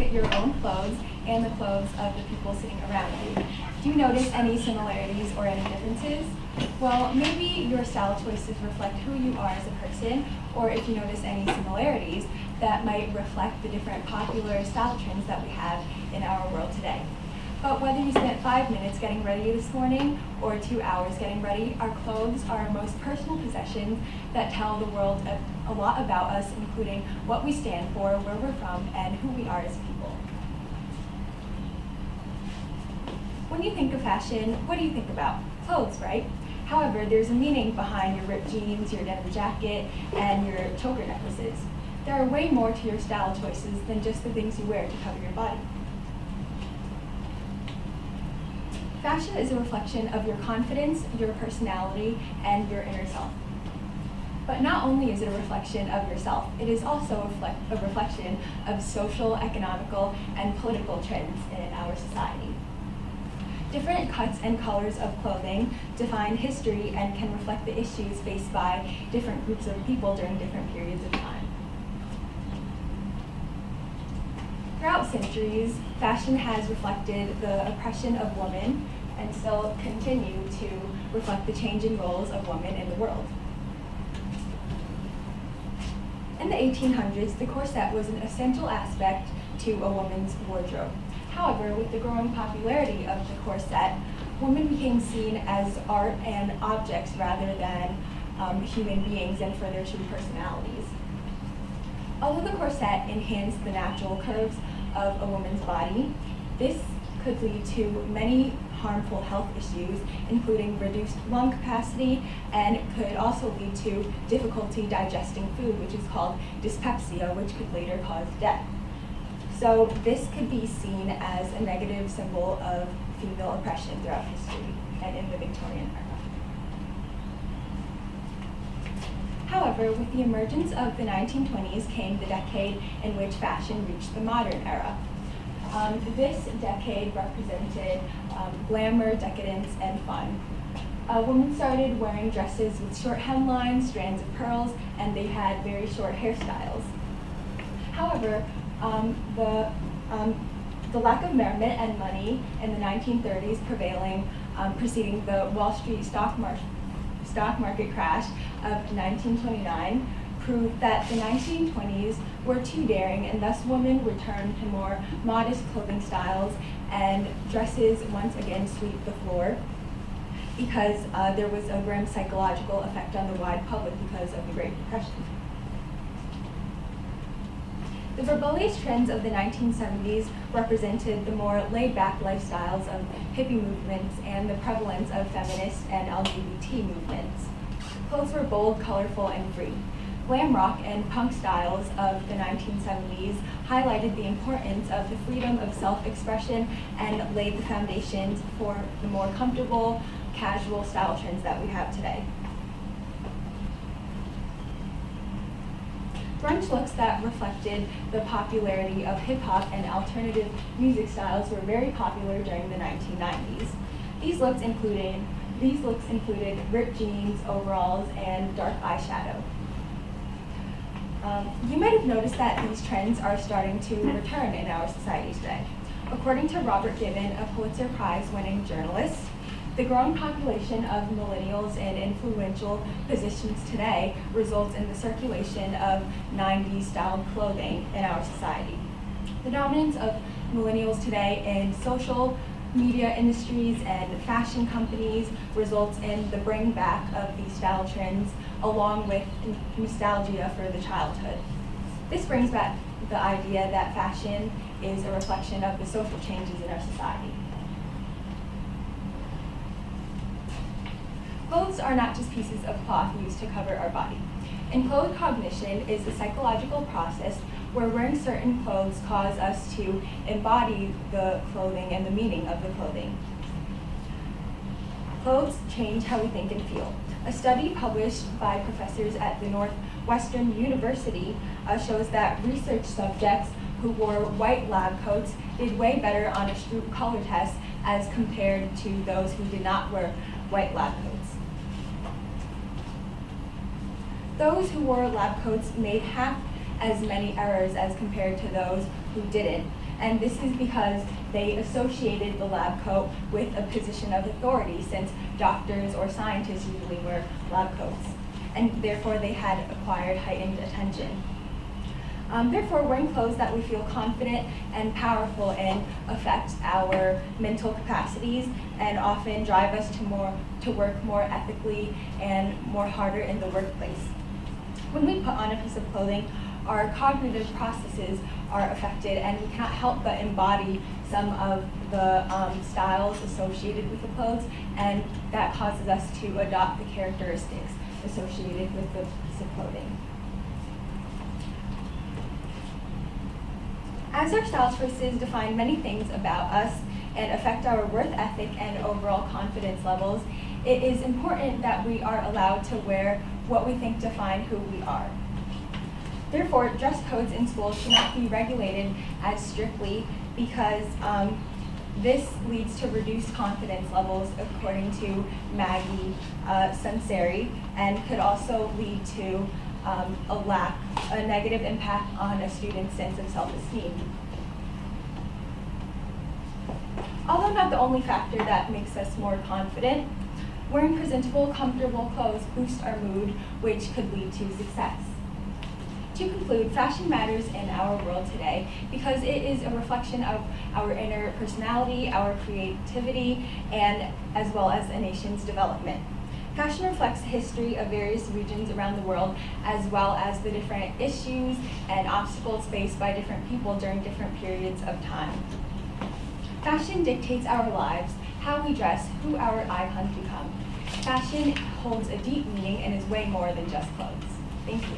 at your own clothes and the clothes of the people sitting around you. Do you notice any similarities or any differences? Well, maybe your style choices reflect who you are as a person, or if you notice any similarities, that might reflect the different popular style trends that we have in our world today. But whether you spent 5 minutes getting ready this morning or 2 hours getting ready, our clothes are our most personal possessions that tell the world a lot about us, including what we stand for, where we're from, and who we are as people. When you think of fashion, what do you think about? Clothes, right? However, there's a meaning behind your ripped jeans, your denim jacket, and your choker necklaces. There are way more to your style choices than just the things you wear to cover your body. Fashion is a reflection of your confidence, your personality, and your inner self. But not only is it a reflection of yourself, it is also a reflection of social, economical, and political trends in our society. Different cuts and colors of clothing define history and can reflect the issues faced by different groups of people during different periods of time. Throughout centuries, fashion has reflected the oppression of women and still continue to reflect the changing roles of women in the world. In the 1800s, the corset was an essential aspect to a woman's wardrobe. However, with the growing popularity of the corset, women became seen as art and objects rather than human beings and for their true personalities. Although the corset enhanced the natural curves of a woman's body, this could lead to many harmful health issues, including reduced lung capacity, and it could also lead to difficulty digesting food, which is called dyspepsia, which could later cause death. So this could be seen as a negative symbol of female oppression throughout history and in the Victorian era. However, with the emergence of the 1920s came the decade in which fashion reached the modern era. This decade represented glamour, decadence, and fun. Women started wearing dresses with short hemlines, strands of pearls, and they had very short hairstyles. However, the lack of merriment and money in the 1930s preceding the Wall Street stock market crash of 1929 proved that the 1920s were too daring, and thus women returned to more modest clothing styles, and dresses once again sweep the floor because there was a grim psychological effect on the wide public because of the Great Depression. The rebellious trends of the 1970s represented the more laid-back lifestyles of hippie movements and the prevalence of feminist and LGBT movements. Clothes were bold, colorful, and free. Glam rock and punk styles of the 1970s highlighted the importance of the freedom of self-expression and laid the foundations for the more comfortable, casual style trends that we have today. Grunge looks that reflected the popularity of hip-hop and alternative music styles were very popular during the 1990s. These looks included ripped jeans, overalls, and dark eyeshadow. You might have noticed that these trends are starting to return in our society today. According to Robert Gibbon, a Pulitzer Prize-winning journalist, the growing population of millennials in influential positions today results in the circulation of 90s-styled clothing in our society. The dominance of millennials today in social media industries and fashion companies results in the bring back of these style trends along with nostalgia for the childhood. This brings back the idea that fashion is a reflection of the social changes in our society. Clothes are not just pieces of cloth used to cover our body. Enclothed cognition is a psychological process where wearing certain clothes cause us to embody the clothing and the meaning of the clothing. Clothes change how we think and feel. A study published by professors at the Northwestern University shows that research subjects who wore white lab coats did way better on a Stroop color test as compared to those who did not wear white lab coats. Those who wore lab coats made half as many errors as compared to those who didn't. And this is because they associated the lab coat with a position of authority, since doctors or scientists usually wear lab coats. And therefore they had acquired heightened attention. Therefore, wearing clothes that we feel confident and powerful in affect our mental capacities and often drive us to work more ethically and more harder in the workplace. When we put on a piece of clothing, our cognitive processes are affected, and we cannot help but embody some of the styles associated with the clothes, and that causes us to adopt the characteristics associated with the piece of clothing. As our style choices define many things about us and affect our worth ethic and overall confidence levels, it is important that we are allowed to wear what we think define who we are. Therefore, dress codes in schools should not be regulated as strictly, because this leads to reduced confidence levels, according to Maggie Sunseri, and could also lead to a negative impact on a student's sense of self-esteem. Although not the only factor that makes us more confident, wearing presentable, comfortable clothes boosts our mood, which could lead to success. To conclude, fashion matters in our world today because it is a reflection of our inner personality, our creativity, and as well as a nation's development. Fashion reflects the history of various regions around the world, as well as the different issues and obstacles faced by different people during different periods of time. Fashion dictates our lives, how we dress, who our icons become. Fashion holds a deep meaning and is way more than just clothes. Thank you.